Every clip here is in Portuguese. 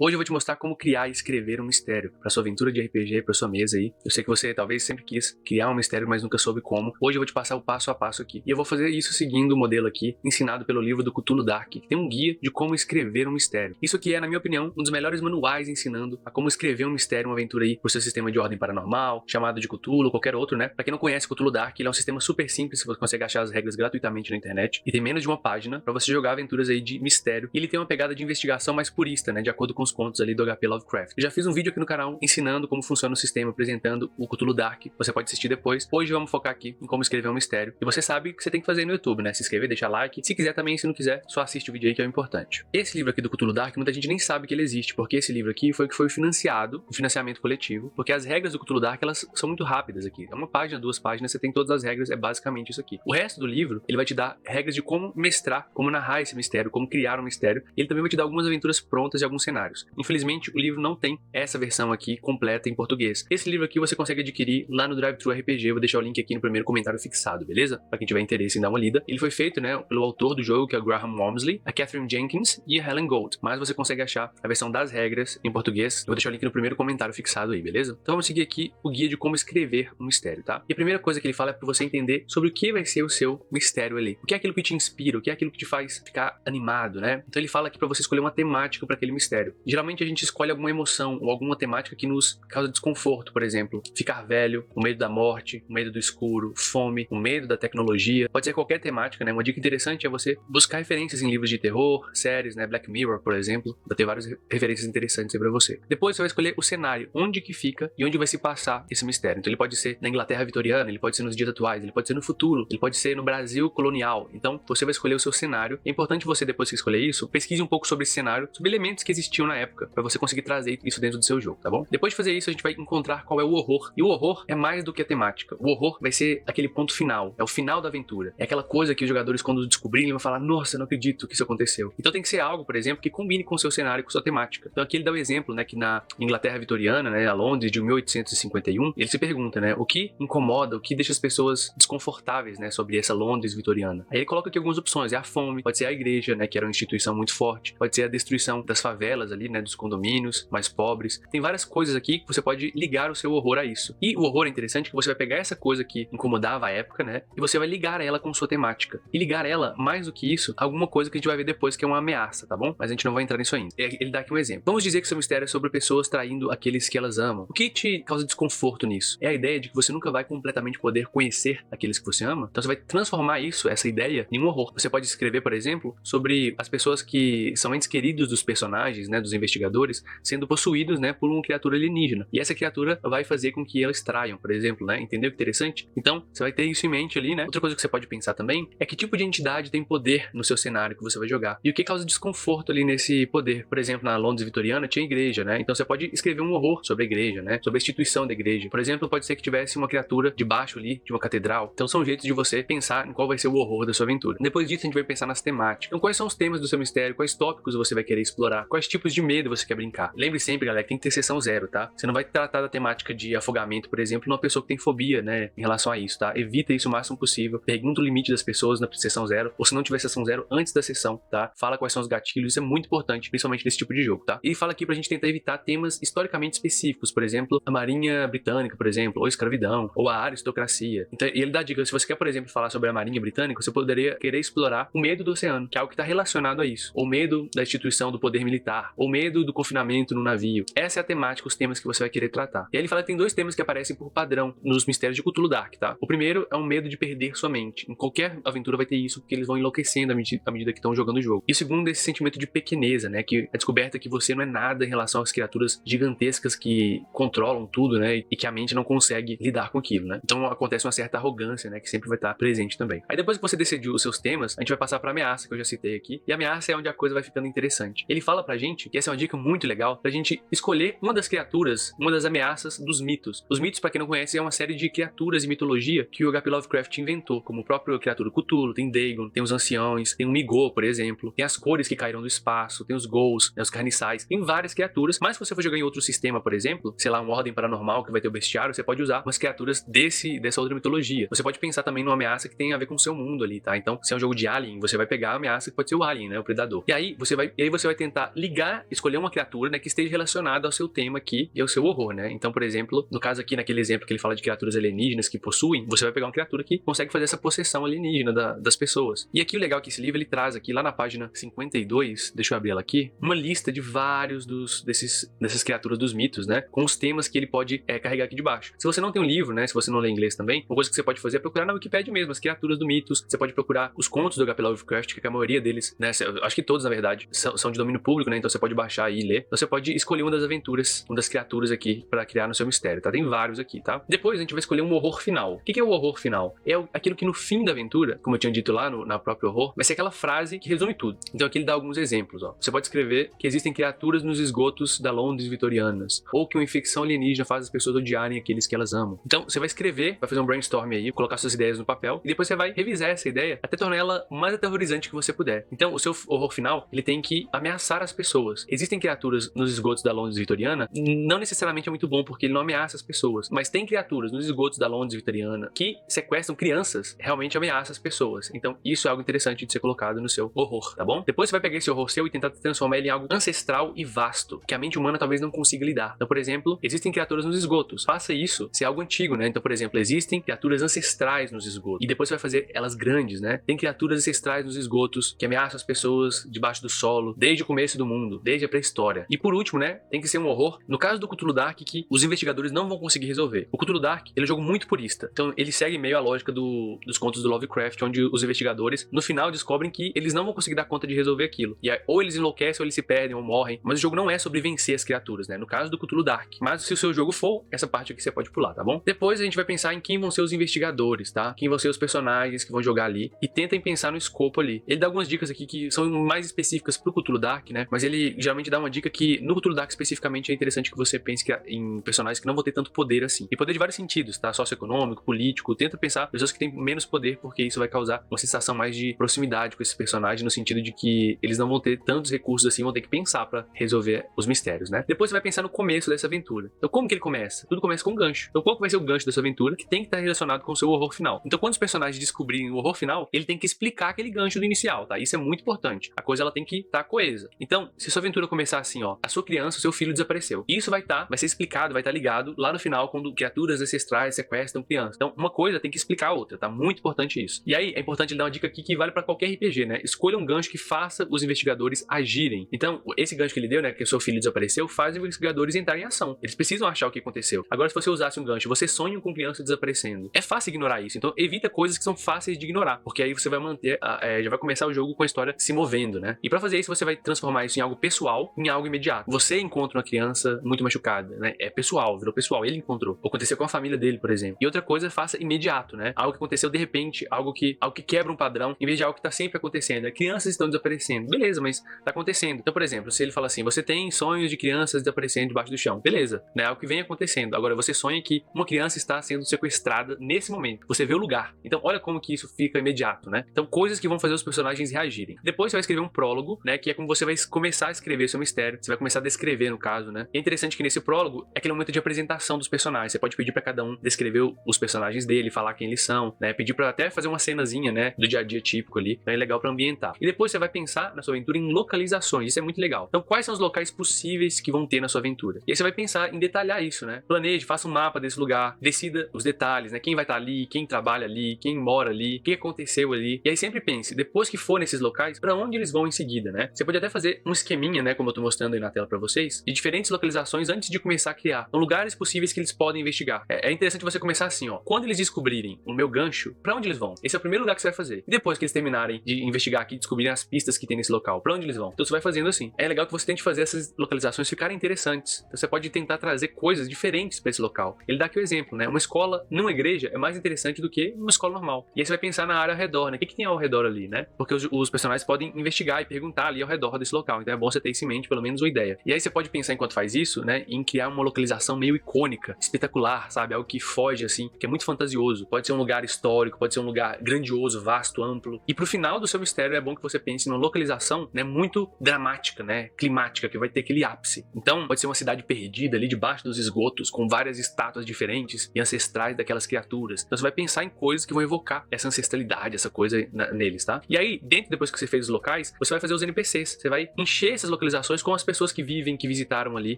Hoje eu vou te mostrar como criar e escrever um mistério para sua aventura de RPG, para sua mesa aí. Eu sei que você talvez sempre quis criar um mistério, mas nunca soube como. Hoje eu vou te passar o passo a passo aqui. E eu vou fazer isso seguindo o modelo aqui, ensinado pelo livro do Cthulhu Dark, que tem um guia de como escrever um mistério. Isso aqui é, na minha opinião, um dos melhores manuais ensinando a como escrever um mistério, uma aventura aí pro seu sistema de ordem paranormal, chamado de Cthulhu, qualquer outro, né? Pra quem não conhece Cthulhu Dark, ele é um sistema super simples, você consegue achar as regras gratuitamente na internet, e tem menos de uma página pra você jogar aventuras aí de mistério. E ele tem uma pegada de investigação mais purista, né? De acordo com os contos ali do HP Lovecraft. Eu já fiz um vídeo aqui no canal ensinando como funciona o sistema, apresentando o Cthulhu Dark. Você pode assistir depois. Hoje vamos focar aqui em como escrever um mistério. E você sabe o que você tem que fazer no YouTube, né? Se inscrever, deixar like. Se quiser também, se não quiser, só assiste o vídeo aí que é o importante. Esse livro aqui do Cthulhu Dark, muita gente nem sabe que ele existe, porque esse livro aqui foi o que foi financiado, o financiamento coletivo, porque as regras do Cthulhu Dark, elas são muito rápidas aqui. É uma página, 2 páginas, você tem todas as regras, é basicamente isso aqui. O resto do livro, ele vai te dar regras de como mestrar, como narrar esse mistério, como criar um mistério. E ele também vai te dar algumas aventuras prontas e alguns cenários. Infelizmente, o livro não tem essa versão aqui completa em português. Esse livro aqui você consegue adquirir lá no Drive-Thru RPG, eu vou deixar o link aqui no primeiro comentário fixado, beleza? Pra quem tiver interesse em dar uma lida. Ele foi feito, né, pelo autor do jogo, que é o Graham Walmsley, a Catherine Jenkins e a Helen Gold. Mas você consegue achar a versão das regras em português. Eu vou deixar o link no primeiro comentário fixado aí, beleza? Então vamos seguir aqui o guia de como escrever um mistério, tá? E a primeira coisa que ele fala é pra você entender sobre o que vai ser o seu mistério ali. O que é aquilo que te inspira, o que é aquilo que te faz ficar animado, né? Então ele fala aqui pra você escolher uma temática para aquele mistério. Geralmente a gente escolhe alguma emoção ou alguma temática que nos causa desconforto, por exemplo, ficar velho, o medo da morte, o medo do escuro, fome, o medo da tecnologia. Pode ser qualquer temática, né? Uma dica interessante é você buscar referências em livros de terror, séries, né? Black Mirror, por exemplo. Vai ter várias referências interessantes aí pra você. Depois você vai escolher o cenário, onde que fica e onde vai se passar esse mistério. Então ele pode ser na Inglaterra vitoriana, ele pode ser nos dias atuais, ele pode ser no futuro, ele pode ser no Brasil colonial. Então você vai escolher o seu cenário. É importante você, depois que escolher isso, pesquise um pouco sobre esse cenário, sobre elementos que existiam na época, pra você conseguir trazer isso dentro do seu jogo, tá bom? Depois de fazer isso, a gente vai encontrar qual é o horror. E o horror é mais do que a temática. O horror vai ser aquele ponto final, é o final da aventura. É aquela coisa que os jogadores, quando descobrirem, vão falar: nossa, eu não acredito que isso aconteceu. Então tem que ser algo, por exemplo, que combine com o seu cenário, com sua temática. Então aqui ele dá o exemplo, né, que na Inglaterra vitoriana, né, a Londres de 1851, ele se pergunta, né, o que incomoda, o que deixa as pessoas desconfortáveis, né, sobre essa Londres vitoriana. Aí ele coloca aqui algumas opções: é a fome, pode ser a igreja, né, que era uma instituição muito forte, pode ser a destruição das favelas ali, né, dos condomínios mais pobres. Tem várias coisas aqui que você pode ligar o seu horror a isso. E o horror é interessante que você vai pegar essa coisa que incomodava a época, né, e você vai ligar ela com sua temática. E ligar ela, mais do que isso, a alguma coisa que a gente vai ver depois que é uma ameaça, tá bom? Mas a gente não vai entrar nisso ainda. Ele dá aqui um exemplo. Vamos dizer que seu mistério é sobre pessoas traindo aqueles que elas amam. O que te causa desconforto nisso? É a ideia de que você nunca vai completamente poder conhecer aqueles que você ama? Então você vai transformar isso, essa ideia, em um horror. Você pode escrever, por exemplo, sobre as pessoas que são entes queridos dos personagens, né, dos investigadores, sendo possuídos, né, por uma criatura alienígena. E essa criatura vai fazer com que elas traiam, por exemplo, né? Entendeu que interessante? Então, você vai ter isso em mente ali, né? Outra coisa que você pode pensar também é que tipo de entidade tem poder no seu cenário que você vai jogar. E o que causa desconforto ali nesse poder. Por exemplo, na Londres vitoriana tinha igreja, né? Então você pode escrever um horror sobre a igreja, né? Sobre a instituição da igreja. Por exemplo, pode ser que tivesse uma criatura debaixo ali de uma catedral. Então são jeitos de você pensar em qual vai ser o horror da sua aventura. Depois disso, a gente vai pensar nas temáticas. Então, quais são os temas do seu mistério? Quais tópicos você vai querer explorar? Quais tipos de medo você quer brincar? Lembre sempre, galera, que tem que ter sessão zero, tá? Você não vai tratar da temática de afogamento, por exemplo, numa pessoa que tem fobia, né, em relação a isso, tá? Evita isso o máximo possível. Pergunta o limite das pessoas na sessão zero, ou se não tiver sessão zero, antes da sessão, tá? Fala quais são os gatilhos, isso é muito importante, principalmente nesse tipo de jogo, tá? E fala aqui pra gente tentar evitar temas historicamente específicos, por exemplo, a Marinha Britânica, por exemplo, ou escravidão, ou a aristocracia. Então, e ele dá dicas: se você quer, por exemplo, falar sobre a Marinha Britânica, você poderia querer explorar o medo do oceano, que é algo que está relacionado a isso, ou medo da instituição do poder militar, ou medo do confinamento no navio. Essa é a temática, os temas que você vai querer tratar. E aí ele fala que tem 2 temas que aparecem por padrão nos mistérios de Cthulhu Dark, tá? O primeiro é um medo de perder sua mente. Em qualquer aventura vai ter isso, porque eles vão enlouquecendo à medida que estão jogando o jogo. E o segundo é esse sentimento de pequeneza, né? Que a descoberta que você não é nada em relação às criaturas gigantescas que controlam tudo, né? E que a mente não consegue lidar com aquilo, né? Então acontece uma certa arrogância, né? Que sempre vai estar presente também. Aí depois que você decidiu os seus temas, a gente vai passar pra ameaça, que eu já citei aqui. E a ameaça é onde a coisa vai ficando interessante. Ele fala pra gente, que essa é uma dica muito legal, pra gente escolher uma das criaturas, uma das ameaças dos mitos. Os mitos, pra quem não conhece, é uma série de criaturas e mitologia que o HP Lovecraft inventou, como o próprio criatura Cthulhu, tem Dagon, tem os anciões, tem o Migô, por exemplo, tem as cores que caíram do espaço, tem os ghouls, né, os carniçais, tem várias criaturas. Mas se você for jogar em outro sistema, por exemplo, sei lá, uma ordem paranormal que vai ter o bestiário, você pode usar umas criaturas dessa outra mitologia. Você pode pensar também numa ameaça que tem a ver com o seu mundo ali, tá? Então, se é um jogo de Alien, você vai pegar a ameaça que pode ser o Alien, né, o predador. E aí você vai tentar ligar escolher uma criatura, né, que esteja relacionada ao seu tema aqui e ao seu horror, né? Então, por exemplo, no caso aqui, naquele exemplo que ele fala de criaturas alienígenas que possuem, você vai pegar uma criatura que consegue fazer essa possessão alienígena das pessoas. E aqui o legal é que esse livro ele traz aqui, lá na página 52, deixa eu abrir ela aqui, uma lista de vários dessas criaturas dos mitos, né? Com os temas que ele pode carregar aqui de baixo. Se você não tem um livro, né? Se você não lê inglês também, uma coisa que você pode fazer é procurar na Wikipedia mesmo, as criaturas do mitos. Você pode procurar os contos do H.P. Lovecraft, que a maioria deles, né? Acho que todos, na verdade, são de domínio público, né? Então você pode baixar aí e ler. Então você pode escolher uma das aventuras, uma das criaturas aqui pra criar no seu mistério, tá? Tem vários aqui, tá? Depois a gente vai escolher um horror final. O que é o horror final? É aquilo que no fim da aventura, como eu tinha dito lá na própria horror, vai ser aquela frase que resume tudo. Então aqui ele dá alguns exemplos, ó. Você pode escrever que existem criaturas nos esgotos da Londres vitorianas, ou que uma infecção alienígena faz as pessoas odiarem aqueles que elas amam. Então você vai escrever, vai fazer um brainstorm aí, colocar suas ideias no papel, e depois você vai revisar essa ideia até tornar ela o mais aterrorizante que você puder. Então o seu horror final, ele tem que ameaçar as pessoas. Existem criaturas nos esgotos da Londres vitoriana, não necessariamente é muito bom porque ele não ameaça as pessoas, mas tem criaturas nos esgotos da Londres vitoriana que sequestram crianças, realmente ameaça as pessoas. Então isso é algo interessante de ser colocado no seu horror, tá bom? Depois você vai pegar esse horror seu e tentar transformar ele em algo ancestral e vasto, que a mente humana talvez não consiga lidar. Então, por exemplo, existem criaturas nos esgotos. Faça isso ser algo antigo, né? Então, por exemplo, existem criaturas ancestrais nos esgotos. E depois você vai fazer elas grandes, né? Tem criaturas ancestrais nos esgotos que ameaçam as pessoas debaixo do solo, desde o começo do mundo, desde a pré-história. E por último, né? Tem que ser um horror, no caso do Cthulhu Dark, que os investigadores não vão conseguir resolver. O Cthulhu Dark, ele é um jogo muito purista. Então, ele segue meio a lógica dos contos do Lovecraft, onde os investigadores, no final, descobrem que eles não vão conseguir dar conta de resolver aquilo. E aí, ou eles enlouquecem, ou eles se perdem, ou morrem. Mas o jogo não é sobre vencer as criaturas, né? No caso do Cthulhu Dark. Mas se o seu jogo for, essa parte aqui você pode pular, tá bom? Depois a gente vai pensar em quem vão ser os investigadores, tá? Quem vão ser os personagens que vão jogar ali. E tentem pensar no escopo ali. Ele dá algumas dicas aqui que são mais específicas pro Cthulhu Dark, né? Mas ele geralmente dá uma dica que no Cthulhu Dark especificamente é interessante que você pense em personagens que não vão ter tanto poder assim. E poder de vários sentidos, tá? Socioeconômico, político. Tenta pensar em pessoas que têm menos poder, porque isso vai causar uma sensação mais de proximidade com esses personagens, no sentido de que eles não vão ter tantos recursos assim, vão ter que pensar pra resolver os mistérios, né? Depois você vai pensar no começo dessa aventura. Então como que ele começa? Tudo começa com um gancho. Então qual que vai ser o gancho dessa aventura que tem que estar relacionado com o seu horror final? Então quando os personagens descobrirem o horror final, ele tem que explicar aquele gancho do inicial, tá? Isso é muito importante. A coisa ela tem que estar coesa. Então, se sua aventura começar assim, ó, a sua criança, o seu filho desapareceu. Isso vai ser explicado, vai estar ligado lá no final quando criaturas ancestrais sequestram crianças. Então, uma coisa tem que explicar a outra, tá? Muito importante isso. E aí, é importante ele dar uma dica aqui que vale pra qualquer RPG, né? Escolha um gancho que faça os investigadores agirem. Então, esse gancho que ele deu, né, que o seu filho desapareceu, faz os investigadores entrarem em ação. Eles precisam achar o que aconteceu. Agora, se você usasse um gancho, você sonha com criança desaparecendo. É fácil ignorar isso. Então, evita coisas que são fáceis de ignorar, porque aí você vai manter, já vai começar o jogo com a história se movendo, né? E pra fazer isso, você vai transformar isso em algo pessoal, em algo imediato. Você encontra uma criança muito machucada, né? É pessoal, virou pessoal. Ele encontrou. Ou aconteceu com a família dele, por exemplo. E outra coisa, faça imediato, né? Algo que aconteceu de repente, algo que quebra um padrão, em vez de algo que tá sempre acontecendo. Crianças estão desaparecendo. Beleza, mas tá acontecendo. Então, por exemplo, se ele fala assim, você tem sonhos de crianças desaparecendo debaixo do chão. Beleza, né? Algo que vem acontecendo. Agora, você sonha que uma criança está sendo sequestrada nesse momento. Você vê o lugar. Então, olha como que isso fica imediato, né? Então, coisas que vão fazer os personagens reagirem. Depois, você vai escrever um prólogo, né? Que é como você vai começar a escrever seu mistério. Você vai começar a descrever, no caso, né? É interessante que nesse prólogo é aquele momento de apresentação dos personagens. Você pode pedir pra cada um descrever os personagens dele, falar quem eles são, né? Pedir pra até fazer uma cenazinha, né? Do dia a dia típico ali. Então é legal pra ambientar. E depois você vai pensar na sua aventura em localizações. Isso é muito legal. Então, quais são os locais possíveis que vão ter na sua aventura? E aí você vai pensar em detalhar isso, né? Planeje, faça um mapa desse lugar, decida os detalhes, né? Quem vai estar ali, quem trabalha ali, quem mora ali, o que aconteceu ali. E aí sempre pense, depois que for nesses locais, pra onde eles vão em seguida, né? Você pode até fazer um esqueminha, né? Como eu tô mostrando aí na tela pra vocês, de diferentes localizações antes de começar a criar. São lugares possíveis que eles podem investigar. É interessante você começar assim, ó. Quando eles descobrirem o meu gancho, pra onde eles vão? Esse é o primeiro lugar que você vai fazer. E depois que eles terminarem de investigar aqui, descobrirem as pistas que tem nesse local, pra onde eles vão? Então você vai fazendo assim. É legal que você tente fazer essas localizações ficarem interessantes. Então você pode tentar trazer coisas diferentes pra esse local. Ele dá aqui o exemplo, né? Uma escola numa igreja é mais interessante do que uma escola normal. E aí você vai pensar na área ao redor, né? O que tem ao redor ali, né? Porque os personagens podem investigar e perguntar ali ao redor desse local. Então é bom você ter isso em mente, pelo menos uma ideia. E aí você pode pensar, enquanto faz isso, né? Em criar uma localização meio icônica, espetacular, sabe? Algo que foge, assim, que é muito fantasioso. Pode ser um lugar histórico, pode ser um lugar grandioso, vasto, amplo. E pro final do seu mistério é bom que você pense numa localização, né? Muito dramática, né? Climática, que vai ter aquele ápice. Então pode ser uma cidade perdida ali debaixo dos esgotos, com várias estátuas diferentes e ancestrais daquelas criaturas. Então você vai pensar em coisas que vão evocar essa ancestralidade, essa coisa neles, tá? E aí, depois que você fez os locais, você vai fazer os NPCs. Você vai encher essas localizações com as pessoas que vivem, que visitaram ali,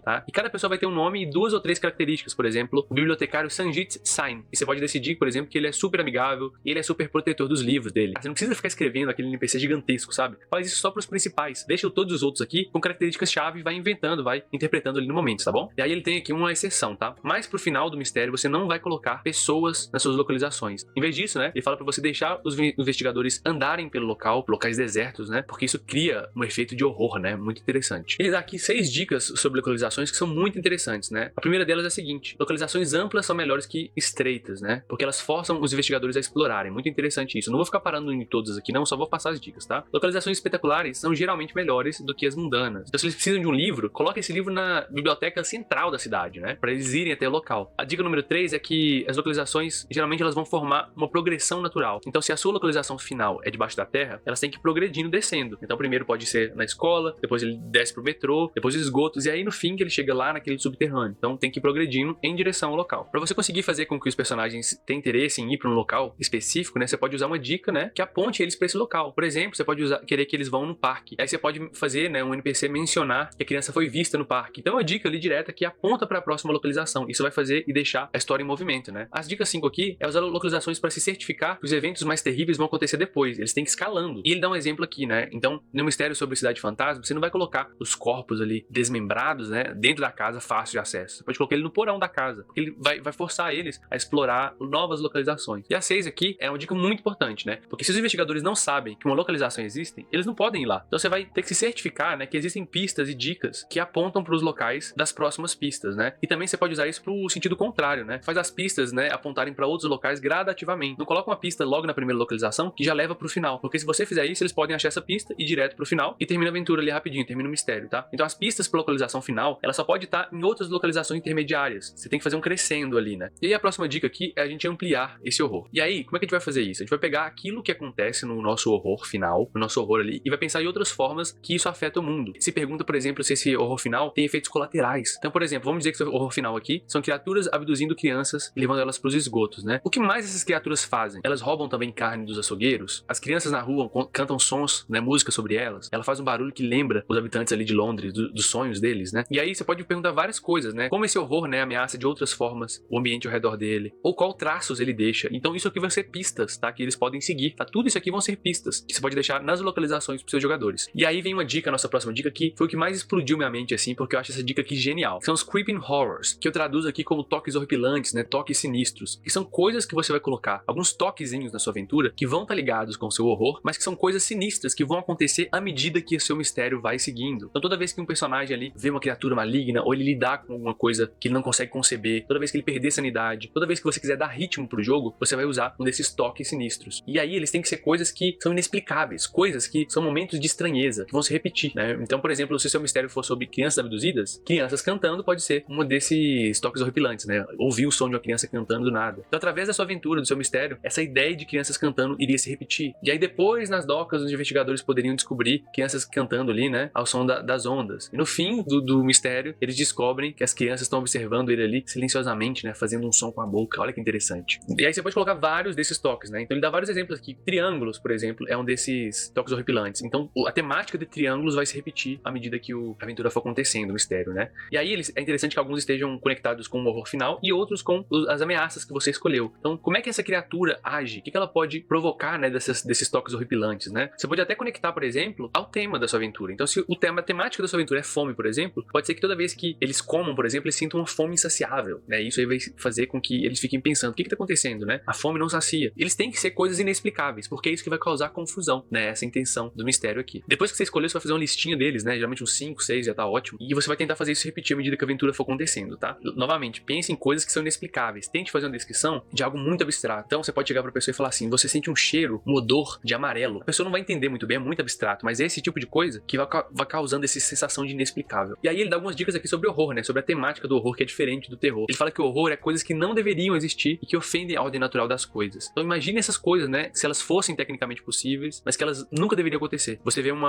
tá? E cada pessoa vai ter um nome e 2 ou 3 características. Por exemplo, o bibliotecário Sanjit Sain. E você pode decidir, por exemplo, que ele é super amigável e ele é super protetor dos livros dele. Você não precisa ficar escrevendo aquele NPC gigantesco, sabe? Faz isso só pros principais. Deixa todos os outros aqui com características-chave e vai inventando, vai interpretando ali no momento, tá bom? E aí ele tem aqui uma exceção, tá? Mas pro final do mistério, você não vai colocar pessoas nas suas localizações. Em vez disso, né, ele fala pra você deixar os investigadores andarem pelo local, locais desertos, né? Porque isso cria um efeito de horror, né? Muito interessante. Ele dá aqui 6 dicas sobre localizações que são muito interessantes, né? A primeira delas é a seguinte: localizações amplas são melhores que estreitas, né? Porque elas forçam os investigadores a explorarem. Muito interessante isso. Eu não vou ficar parando em todas aqui, não, só vou passar as dicas, tá? Localizações espetaculares são geralmente melhores do que as mundanas. Então, se eles precisam de um livro, coloque esse livro na biblioteca central da cidade, né? Pra eles irem até o local. A dica número 3 é que as localizações, geralmente, elas vão formar uma progressão natural. Então, se a sua localização final é debaixo da terra, elas têm que ir progredindo, descendo. Então, primeiro pode ser na escola, depois ele desce pro metrô, depois os esgotos, e aí no fim que ele chega lá naquele subterrâneo. Então, tem que ir progredindo em direção ao local. Pra você conseguir fazer com que os personagens tenham interesse em ir pra um local específico, né? Você pode usar uma dica, né? Que aponte eles pra esse local. Por exemplo, você pode querer que eles vão no parque. Aí você pode fazer, né, um NPC mencionar que a criança foi vista no parque. Então, é uma dica ali direta que aponta pra próxima localização. Isso vai fazer e deixar a história em movimento, né? As dicas 5 aqui é usar localizações pra se certificar que os eventos mais terríveis vão acontecer depois. Eles têm que ir escalando. E ele dá um exemplo aqui, né? Então, no mistério sobre Cidade Fantasma, você não vai colocar os corpos ali desmembrados, né, dentro da casa fácil de acesso. Você pode colocar ele no porão da casa, porque ele vai forçar eles a explorar novas localizações. E a 6 aqui é uma dica muito importante, né? Porque se os investigadores não sabem que uma localização existe, eles não podem ir lá. Então você vai ter que se certificar, né, que existem pistas e dicas que apontam para os locais das próximas pistas, né? E também você pode usar isso pro sentido contrário, né? Faz as pistas, né, apontarem para outros locais gradativamente. Não coloca uma pista logo na primeira localização que já leva pro final, porque se você fizer isso, eles podem achar essa pista e ir direto pro final e termina a aventura ali rapidinho, termina o mistério, tá? Então as pistas pra localização final, ela só pode estar em outras localizações intermediárias. Você tem que fazer um crescendo ali, né? E aí a próxima dica aqui é a gente ampliar esse horror. E aí, como é que a gente vai fazer isso? A gente vai pegar aquilo que acontece no nosso horror final, no nosso horror ali, e vai pensar em outras formas que isso afeta o mundo. Se pergunta, por exemplo, se esse horror final tem efeitos colaterais. Então, por exemplo, vamos dizer que o horror final aqui são criaturas abduzindo crianças e levando elas pros esgotos, né? O que mais essas criaturas fazem? Elas roubam também carne dos açougueiros? As crianças na rua cantam sons, né, música sobre elas? Ela faz um barulho que lembra os habitantes ali de Londres, dos sonhos deles, né? E aí você pode perguntar várias coisas, né? Como esse horror, né, ameaça de outras formas o ambiente ao redor dele, ou qual traços ele deixa. Então isso aqui vai ser pistas, tá? Que eles podem seguir, tá? Tudo isso aqui vão ser pistas que você pode deixar nas localizações pros seus jogadores. E aí vem uma dica, a nossa próxima dica, que foi o que mais explodiu minha mente, assim, porque eu acho essa dica aqui genial. São os creeping horrors, que eu traduzo aqui como toques horripilantes, né? Toques sinistros, que são coisas que você vai colocar, alguns toquezinhos na sua aventura, que vão estar ligados com o seu horror, mas que são coisas sinistras que vão acontecer à medida que o seu mistério vai seguindo. Então toda vez que um personagem ali vê uma criatura maligna, ou ele lidar com alguma coisa que ele não consegue conceber, toda vez que ele perder sanidade, toda vez que você quiser dar ritmo pro jogo, você vai usar um desses toques sinistros. E aí eles têm que ser coisas que são inexplicáveis, coisas que são momentos de estranheza, que vão se repetir, né? Então, por exemplo, se o seu mistério for sobre crianças abduzidas, crianças cantando pode ser um desses toques horripilantes, né? Ouvir o som de uma criança cantando do nada. Então, através da sua aventura, do seu mistério, essa ideia de crianças cantando iria se repetir. E aí depois, nas docas, os investigadores poderiam descobrir crianças cantando ali, né? Ao som das ondas. E no fim do mistério, eles descobrem que as crianças estão observando ele ali silenciosamente, né? Fazendo um som com a boca. Olha que interessante. E aí você pode colocar vários desses toques, né? Então ele dá vários exemplos aqui. Triângulos, por exemplo, é um desses toques horripilantes. Então a temática de triângulos vai se repetir à medida que a aventura for acontecendo, o mistério, né? E aí é interessante que alguns estejam conectados com o horror final e outros com as ameaças que você escolheu. Então, como é que essa criatura age? O que ela pode provocar, né? Desses toques horripilantes, né? Você pode até conectar, por exemplo, ao tema da sua aventura. Então, se a temática da sua aventura é fome, por exemplo, pode ser que toda vez que eles comam, por exemplo, eles sintam uma fome insaciável, né? Isso aí vai fazer com que eles fiquem pensando, o que tá acontecendo, né? A fome não sacia. Eles têm que ser coisas inexplicáveis, porque é isso que vai causar confusão, né? Essa intenção do mistério aqui. Depois que você escolheu, você vai fazer uma listinha deles, né? Geralmente uns 5, 6 já tá ótimo. E você vai tentar fazer isso repetir à medida que a aventura for acontecendo, tá? Novamente, pense em coisas que são inexplicáveis. Tente fazer uma descrição de algo muito abstrato. Então você pode chegar pra pessoa e falar assim, você sente um cheiro, um odor de amarelo. A pessoa não vai entender muito bem, é muito abstrato, mas é esse tipo de coisa que vai causando essa sensação de inexplicável. E aí ele dá algumas dicas aqui sobre horror, né? Sobre a temática do horror, que é diferente do terror. Ele fala que o horror é coisas que não deveriam existir e que ofendem a ordem natural das coisas. Então imagine essas coisas, né? Se elas fossem tecnicamente possíveis, mas que elas nunca deveriam acontecer. Você vê um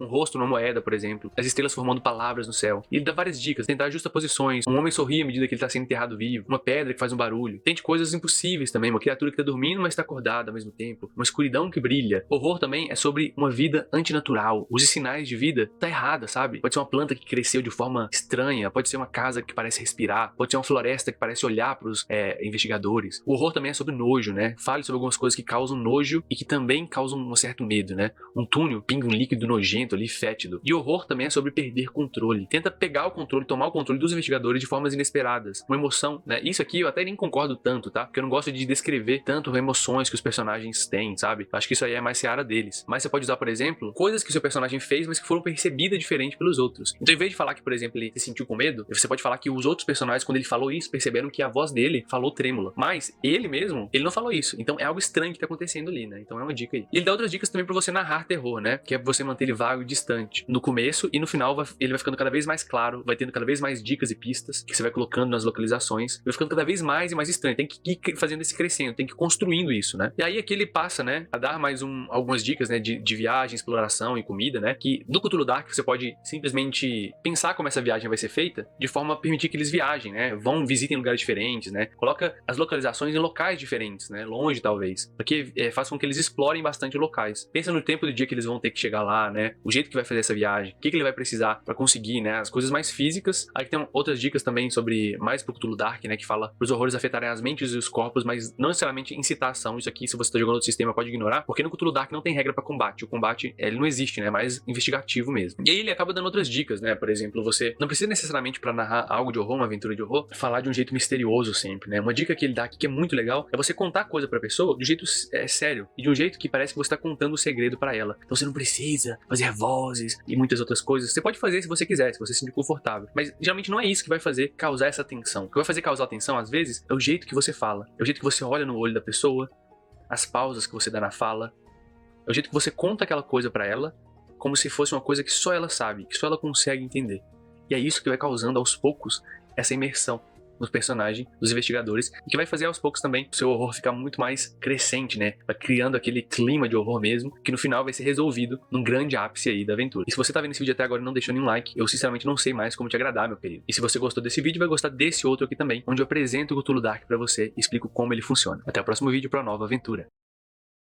rosto numa moeda, por exemplo, as estrelas formando palavras no céu. E ele dá várias dicas, tentar justaposições, um homem sorri à medida que ele tá sendo enterrado vivo, uma pedra que faz um barulho. Tente coisas impossíveis também, uma criatura que tá dormindo, mas tá acordada ao mesmo tempo, uma escuridão que brilha. Horror também é sobre uma vida antinatural. Use sinais de vida tá errada, sabe? Pode ser uma planta que cresceu de forma estranha, pode ser uma casa que parece respirar, pode ser uma floresta que parece olhar pros investigadores. O horror também é sobre nojo, né? Fale sobre algumas coisas que causam nojo e que também causam um certo medo, né? Um túnel pinga um líquido nojento ali, fétido. E horror também é sobre perder controle. Tenta pegar o controle, tomar o controle dos investigadores de formas inesperadas. Uma emoção, né? Isso aqui eu até nem concordo tanto, tá? Porque eu não gosto de descrever tanto emoções que os personagens têm, sabe? Acho que isso aí é mais seara deles. Mas você pode usar, por exemplo, coisas que o seu personagem fez, mas que foram percebidas diferente pelos outros. Então, em vez de falar que, por exemplo, ele se sentiu com medo, você pode falar que os outros personagens, quando ele falou isso, perceberam que a voz dele falou trêmula. Mas ele mesmo, ele não falou isso. Então é algo estranho que tá acontecendo ali, né? Então é uma dica aí. E ele dá outras dicas também pra você narrar terror, né? Que é você manter ele vago e distante. No começo e no final ele vai ficando cada vez mais claro, vai tendo cada vez mais dicas e pistas que você vai colocando nas localizações, vai ficando cada vez mais e mais estranho. Tem que ir fazendo esse crescendo, tem que ir construindo isso, né? E aí aqui ele passa, né, a dar mais algumas dicas, né, de viagem, exploração e comida, né? Que no Cthulhu Dark você pode simplesmente pensar como essa viagem vai ser feita, de forma a permitir que eles viajem, né? Visitem lugares diferentes, né? Coloca as localizações em locais diferentes, né? Longe, talvez. Porque faz com que eles explorem bastante locais. Pensa no tempo do dia que eles vão ter que chegar lá, né? O jeito que vai fazer essa viagem. O que ele vai precisar pra conseguir, né? As coisas mais físicas. Aí tem outras dicas também sobre, mais pro Cthulhu Dark, né? Que fala os horrores afetarem as mentes e os corpos, mas não necessariamente incitar ação. Isso aqui, se você tá jogando outro sistema, pode ignorar. Porque no Cthulhu Dark não tem regra pra combate. O combate, ele não existe, né? É mais investigativo mesmo. E aí ele acaba dando outras dicas, né? Por exemplo, você não precisa necessariamente pra narrar algo de horror, uma aventura de horror, falar de um jeito misterioso sempre, né? Uma dica que ele dá aqui que é muito legal é você contar coisa pra pessoa de um jeito sério e de um jeito que parece que você tá contando o segredo pra ela. Então você não precisa fazer vozes e muitas outras coisas. Você pode fazer se você quiser, se você se sentir confortável. Mas geralmente não é isso que vai fazer causar essa tensão. O que vai fazer causar tensão, às vezes, é o jeito que você fala. É o jeito que você olha no olho da pessoa, as pausas que você dá na fala. É o jeito que você conta aquela coisa pra ela, como se fosse uma coisa que só ela sabe, que só ela consegue entender. E é isso que vai causando aos poucos essa imersão nos personagens, dos investigadores, e que vai fazer aos poucos também o seu horror ficar muito mais crescente, né? Vai criando aquele clima de horror mesmo, que no final vai ser resolvido num grande ápice aí da aventura. E se você tá vendo esse vídeo até agora e não deixou nenhum like, eu sinceramente não sei mais como te agradar, meu querido. E se você gostou desse vídeo, vai gostar desse outro aqui também, onde eu apresento o Cthulhu Dark pra você e explico como ele funciona. Até o próximo vídeo pra uma nova aventura.